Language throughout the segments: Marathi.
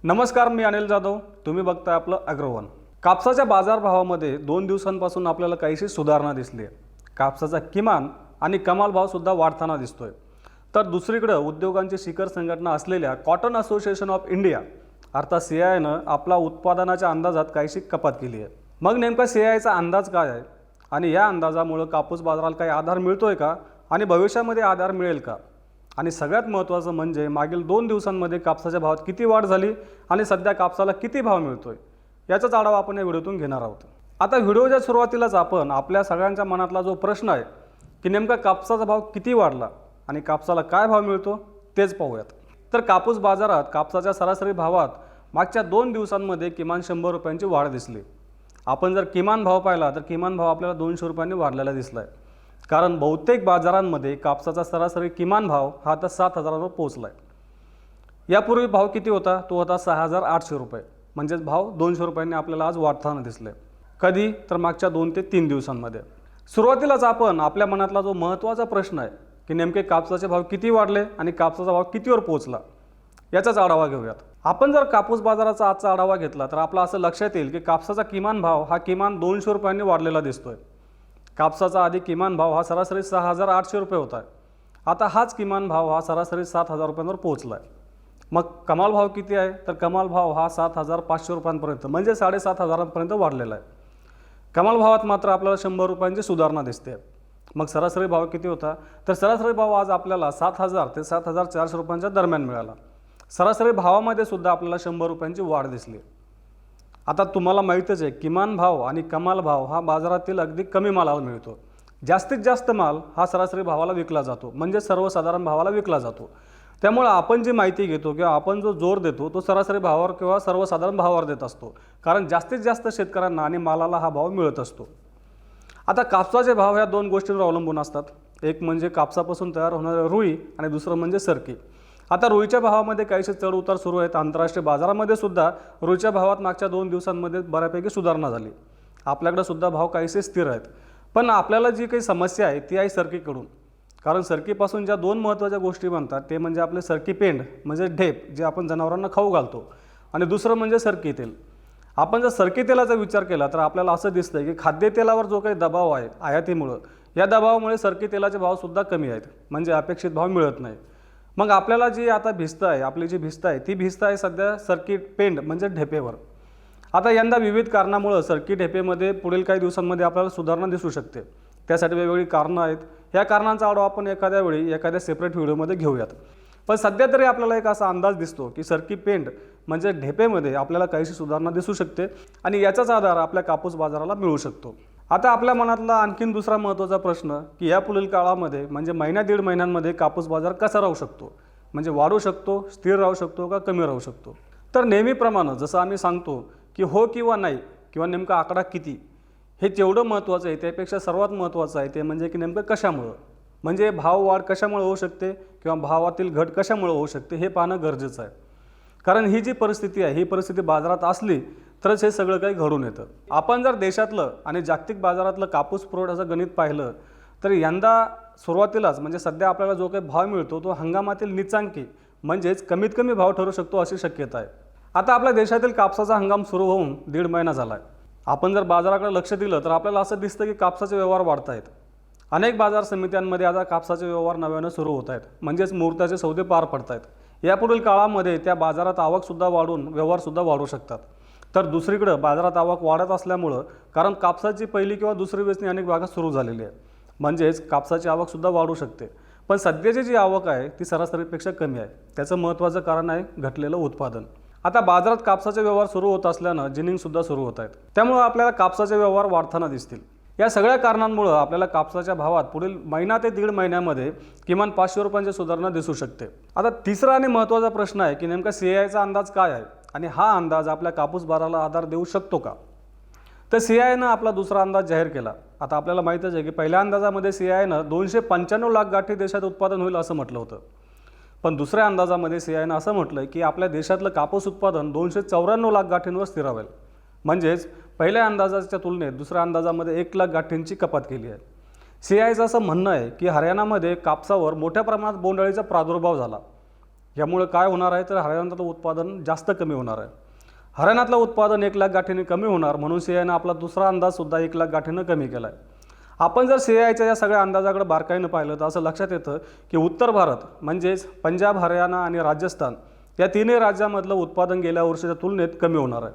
नमस्कार, मी अनिल जाधव. तुम्ही बघताय आपलं अग्रवन. कापसाच्या बाजारभावामध्ये 2 दिवसांपासून आपल्याला काहीशी सुधारणा दिसली आहे. कापसाचा किमान आणि कमाल भाव सुद्धा वाढताना दिसतोय. तर दुसरीकडे उद्योगांची शिखर संघटना असलेल्या कॉटन असोसिएशन ऑफ इंडिया अर्थात CII आपला उत्पादनाच्या अंदाजात काहीशी कपात केली आहे. मग नेमका CIIचा अंदाज काय आहे आणि या अंदाजामुळे कापूस बाजाराला काही आधार मिळतोय का आणि भविष्यामध्ये आधार मिळेल का? आणि सगळ्यात महत्त्वाचं म्हणजे मागील 2 दिवसांमध्ये कापसाच्या भावात किती वाढ झाली आणि सध्या कापसाला किती भाव मिळतोय याचाच आढावा आपण या व्हिडिओतून घेणार आहोत. आता व्हिडिओच्या सुरुवातीलाच आपण आपल्या सगळ्यांच्या मनातला जो प्रश्न आहे की नेमका कापसाचा भाव किती वाढला आणि कापसाला काय भाव मिळतो तेच पाहूयात. तर कापूस बाजारात कापसाच्या सरासरी भावात मागच्या 2 दिवसांमध्ये किमान 100 रुपयांची वाढ दिसली. आपण जर किमान भाव पाहिला तर किमान भाव आपल्याला 200 रुपयांनी वाढलेला दिसला आहे. कारण बहुतेक बाजारांमध्ये कापसाचा सरासरी किमान भाव हा आता 7,000वर पोहोचला आहे. यापूर्वी भाव किती होता? तो होता 6,800 रुपये. म्हणजेच भाव 200 रुपयांनी आपल्याला आज वाढताना दिसले. कधी? तर मागच्या 2 ते 3 दिवसांमध्ये. सुरुवातीलाच आपण आपल्या मनातला जो महत्त्वाचा प्रश्न आहे की नेमके कापसाचे भाव किती वाढले आणि कापसाचा भाव कितीवर पोहोचला याचाच आढावा घेऊयात. आपण जर कापूस बाजाराचा आजचा आढावा घेतला तर आपला असं लक्षात येईल की कापसाचा किमान भाव हा किमान 200 रुपयांनी वाढलेला दिसतोय. कापसाचा आधी किमान भाव हा सरासरी 6,800 रुपये होता. आता हाच किमान भाव हा सरासरी 7,000 रुपयांवर पोहोचला आहे. मग कमाल भाव किती आहे? तर कमाल भाव हा 7,500 रुपयांपर्यंत म्हणजे 7,500पर्यंत वाढलेला आहे. कमाल भावात मात्र आपल्याला 100 रुपयांची सुधारणा दिसते. मग सरासरी भाव किती होता? तर सरासरी भाव आज आपल्याला 7,000 ते 7,400 रुपयांच्या दरम्यान मिळाला. सरासरी भावामध्ये सुद्धा आपल्याला 100 रुपयांची वाढ दिसली. आता तुम्हाला माहीतच आहे किमान भाव आणि कमाल भाव हा बाजारातील अगदी कमी मालाला मिळतो. जास्तीत जास्त माल हा सरासरी भावाला विकला जातो म्हणजे सर्वसाधारण भावाला विकला जातो. त्यामुळे आपण जी माहिती घेतो किंवा आपण जो जोर देतो तो सरासरी भावावर किंवा सर्वसाधारण भावावर देत असतो. कारण जास्तीत जास्त शेतकऱ्यांना आणि मालाला हा भाव मिळत असतो. आता कापसाचे भाव ह्या 2 गोष्टींवर अवलंबून असतात. एक म्हणजे कापसापासून तयार होणारे रुई आणि दुसरं म्हणजे सरकी. आता रुईच्या भावामध्ये काहीसे चढ उतार सुरू आहेत. आंतरराष्ट्रीय बाजारामध्ये सुद्धा रुईच्या भावात मागच्या 2 दिवसांमध्ये बऱ्यापैकी सुधारणा झाली. आपल्याकडे सुद्धा भाव काहीसे स्थिर आहेत. पण आपल्याला जी काही समस्या आहे ती आहे सरकीकडून. कारण सरकीपासून ज्या 2 महत्त्वाच्या गोष्टी बनतात ते म्हणजे आपले सरकी पेंड म्हणजे ढेप जे आपण जनावरांना खाऊ घालतो आणि दुसरं म्हणजे सरकी तेल. आपण जर सरकी तेलाचा विचार केला तर आपल्याला असं दिसतं की खाद्यतेलावर जो काही दबाव आहे आयातीमुळं या दबावामुळे सरकी तेलाचे भावसुद्धा कमी आहेत म्हणजे अपेक्षित भाव मिळत नाही. मग आपल्याला जी आता भिस्त आहे आपली जी भिस्त आहे ती भिस्त आहे सध्या सरकी पेंड म्हणजे ढेपेवर. आता यंदा विविध कारणामुळं सरकी ढेपेमध्ये पुढील काही दिवसांमध्ये आपल्याला सुधारणा दिसू शकते. त्यासाठी वेगवेगळी कारणं आहेत. ह्या कारणांचा आढावा आपण एखाद्या वेळी एखाद्या सेपरेट व्हिडिओमध्ये घेऊयात. पण सध्या तरी आपल्याला एक असा अंदाज दिसतो की सरकी पेंड म्हणजे ढेपेमध्ये आपल्याला काहीशी सुधारणा दिसू शकते आणि याचाच आधार आपल्या कापूस बाजाराला मिळू शकतो. आता आपल्या मनातला आणखीन दुसरा महत्त्वाचा प्रश्न की या पुढील काळामध्ये म्हणजे महिन्या 1.5 महिन्यांमध्ये कापूस बाजार कसा राहू शकतो? म्हणजे वाढू शकतो, स्थिर राहू शकतो का कमी राहू शकतो? तर नेहमीप्रमाणे जसं आम्ही सांगतो की हो किंवा नाही किंवा नेमका आकडा किती हे जेवढं महत्त्वाचं आहे त्यापेक्षा सर्वात महत्त्वाचं आहे ते म्हणजे की नेमकं कशामुळं म्हणजे भाव वाढ कशामुळे होऊ शकते किंवा भावातील घट कशामुळे होऊ शकते हे पाहणं गरजेचं आहे. कारण ही जी परिस्थिती आहे ही परिस्थिती बाजारात असली तरच हे सगळं काही घडून येतं. आपण जर देशातलं आणि जागतिक बाजारातलं कापूस पुरवठ्याचं गणित पाहिलं तर यंदा सुरुवातीलाच म्हणजे सध्या आपल्याला जो काही भाव मिळतो तो हंगामातील नीचांकी म्हणजेच कमीत कमी भाव ठरू शकतो अशी शक्यता आहे. आता आपल्या देशातील कापसाचा हंगाम सुरू होऊन 1.5 महिना झाला आहे. आपण जर बाजाराकडे लक्ष दिलं तर आपल्याला असं दिसतं की कापसाचे व्यवहार वाढत आहेत. अनेक बाजार समित्यांमध्ये आता कापसाचे व्यवहार नव्यानं सुरू होत आहेत म्हणजेच मुहूर्ताचे सौदे पार पडत आहेत. यापुढील काळामध्ये त्या बाजारात आवकसुद्धा वाढून व्यवहारसुद्धा वाढू शकतात. तर दुसरीकडं बाजारात आवक वाढत असल्यामुळं कारण कापसाची पहिली किंवा दुसरी वेचणी अनेक भागात सुरू झालेली आहे म्हणजेच कापसाची आवकसुद्धा वाढू शकते. पण सध्याची जी आवक आहे ती सरासरीपेक्षा कमी आहे. त्याचं महत्त्वाचं कारण आहे घटलेलं उत्पादन. आता बाजारात कापसाचे व्यवहार सुरू होत असल्यानं जिनिंगसुद्धा सुरू होत आहेत. त्यामुळं आपल्याला कापसाचे व्यवहार वाढताना दिसतील. या सगळ्या कारणांमुळं आपल्याला कापसाच्या भावात पुढील महिना ते 1.5 महिन्यामध्ये किमान 500 रुपयांची सुधारणा दिसू शकते. आता तिसरा आणि महत्त्वाचा प्रश्न आहे की नेमका CIIचा अंदाज काय आहे आणि हा अंदाज आपल्या कापूस बाजाराला आधार देऊ शकतो का? तर CIIनं आपला दुसरा अंदाज जाहीर केला. आता आपल्याला माहीतच आहे की पहिल्या अंदाजामध्ये CIIनं 295 लाख गाठी देशात उत्पादन होईल असं म्हटलं होतं. पण दुसऱ्या अंदाजामध्ये CIIनं असं म्हटलं की आपल्या देशातलं कापूस उत्पादन 294 लाख गाठींवर स्थिरावेल. म्हणजेच पहिल्या अंदाजाच्या तुलनेत दुसऱ्या अंदाजामध्ये 1 लाख गाठींची कपात केली आहे. CIIचं असं म्हणणं आहे की हरियाणामध्ये कापसावर मोठ्या प्रमाणात बोंडअळीचा प्रादुर्भाव झाला. यामुळे काय होणार आहे तर हरियाणातलं उत्पादन जास्त कमी होणार आहे. हरियाणातलं उत्पादन 1 लाख गाठीने कमी होणार म्हणून CIAनं आपला दुसरा अंदाजसुद्धा 1 लाख गाठीनं कमी केला आहे. आपण जर CIAच्या या सगळ्या अंदाजाकडे बारकाईनं पाहिलं तर असं लक्षात येतं की उत्तर भारत म्हणजेच पंजाब, हरियाणा आणि राजस्थान या तिन्ही राज्यामधलं उत्पादन गेल्या वर्षीच्या तुलनेत कमी होणार आहे.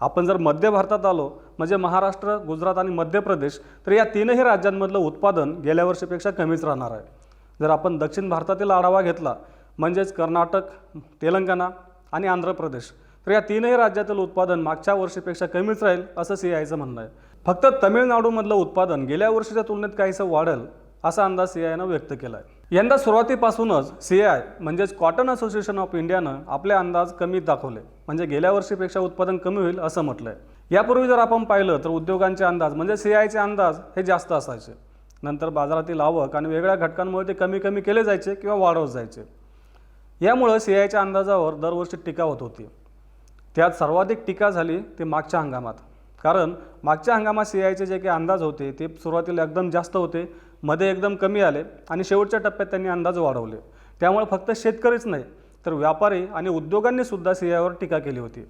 आपण जर मध्य भारतात आलो म्हणजे महाराष्ट्र, गुजरात आणि मध्य प्रदेश, तर या तीनही राज्यांमधलं उत्पादन गेल्या वर्षीपेक्षा कमीच राहणार आहे. जर आपण दक्षिण भारतातील आढावा घेतला म्हणजेच कर्नाटक, तेलंगणा आणि आंध्र प्रदेश, तर या तीनही राज्यातील उत्पादन मागच्या वर्षीपेक्षा कमीच राहील असं CIAचं म्हणणं आहे. फक्त तमिळनाडूमधलं उत्पादन गेल्या वर्षीच्या तुलनेत काहीसं वाढेल असा अंदाज CIAनं व्यक्त केला आहे. यंदा सुरुवातीपासूनच CII म्हणजेच कॉटन असोसिएशन ऑफ इंडियानं आपले अंदाज कमी दाखवले, म्हणजे गेल्या वर्षीपेक्षा उत्पादन कमी होईल असं म्हटलं आहे. यापूर्वी जर आपण पाहिलं तर उद्योगांचे अंदाज म्हणजे CIAचे अंदाज हे जास्त असायचे. नंतर बाजारातील आवक आणि वेगळ्या घटकांमुळे ते कमी कमी केले जायचे किंवा वाढवत जायचे. यामुळं CIAच्या अंदाजावर दरवर्षी टीका होत होती. त्यात सर्वाधिक टीका झाली ते मागच्या हंगामात, कारण मागच्या हंगामात CIAचे जे काही अंदाज होते ते सुरुवातीला एकदम जास्त होते, मध्ये एकदम कमी आले आणि शेवटच्या टप्प्यात त्यांनी अंदाज वाढवले. त्यामुळे फक्त शेतकरीच नाही तर व्यापारी आणि उद्योगांनी सुद्धा CIAवर टीका केली होती.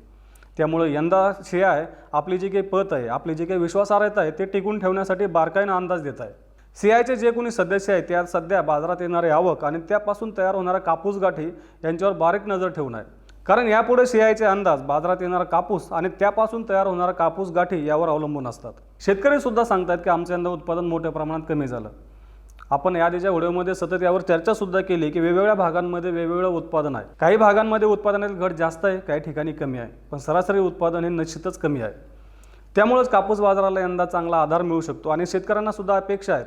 त्यामुळे यंदा CII आपली जी काही पत आहे, आपली जी काही विश्वासार्हता आहे ते टिकून ठेवण्यासाठी बारकाईनं अंदाज देत आहे. CIAचे जे कोणी सदस्य आहेत त्या सध्या बाजारात येणारे आवक आणि त्यापासून तयार होणाऱ्या कापूस गाठी यांच्यावर बारीक नजर ठेवून आहे, कारण यापुढे CIAचे अंदाज बाजारात येणारा कापूस आणि त्यापासून तयार होणारा कापूस गाठी यावर अवलंबून असतात. शेतकरी सुद्धा सांगतात की आमचं यंदा उत्पादन मोठ्या प्रमाणात कमी झालं. आपण याआधीच्या व्हिडिओमध्ये सतत यावर चर्चा सुद्धा केली की वेगवेगळ्या भागांमध्ये वेगवेगळं उत्पादन आहे. काही भागांमध्ये उत्पादनातील घट जास्त आहे, काही ठिकाणी कमी आहे, पण सरासरी उत्पादन हे निश्चितच कमी आहे. त्यामुळेच कापूस बाजाराला यंदा चांगला आधार मिळू शकतो आणि शेतकऱ्यांना सुद्धा अपेक्षा आहेत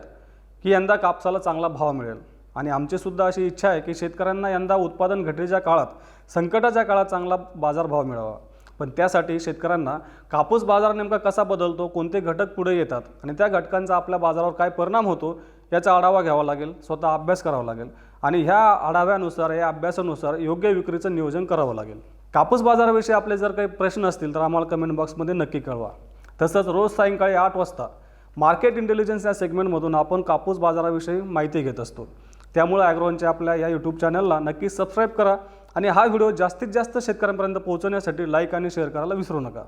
की यंदा कापसाला चांगला भाव मिळेल. आणि आमची सुद्धा अशी इच्छा आहे की शेतकऱ्यांना यंदा उत्पादन घटीच्या काळात, संकटाच्या काळात चांगला बाजारभाव मिळावा. पण त्यासाठी शेतकऱ्यांना कापूस बाजार नेमका कसा बदलतो, कोणते घटक पुढे येतात आणि त्या घटकांचा आपल्या बाजारावर काय परिणाम होतो याचा आढावा घ्यावा लागेल, स्वतः अभ्यास करावा लागेल आणि ह्या आढाव्यानुसार, या अभ्यासानुसार योग्य विक्रीचं नियोजन करावं लागेल. कापूस बाजाराविषयी आपले जर काही प्रश्न असतील तर आम्हाला कमेंट बॉक्समध्ये नक्की कळवा. तसंच रोज सायंकाळी 8 वाजता मार्केट इंटेलिजन्स या सेगमेंटमधून आपण कापूस बाजाराविषयी माहिती घेत असतो. त्यामुळे ॲग्रोवनच्या आपल्या या यूट्यूब चॅनलला नक्की सबस्क्राईब करा आणि हा व्हिडिओ जास्तीत जास्त शेतकऱ्यांपर्यंत पोहोचवण्यासाठी लाईक आणि शेअर करायला विसरू नका.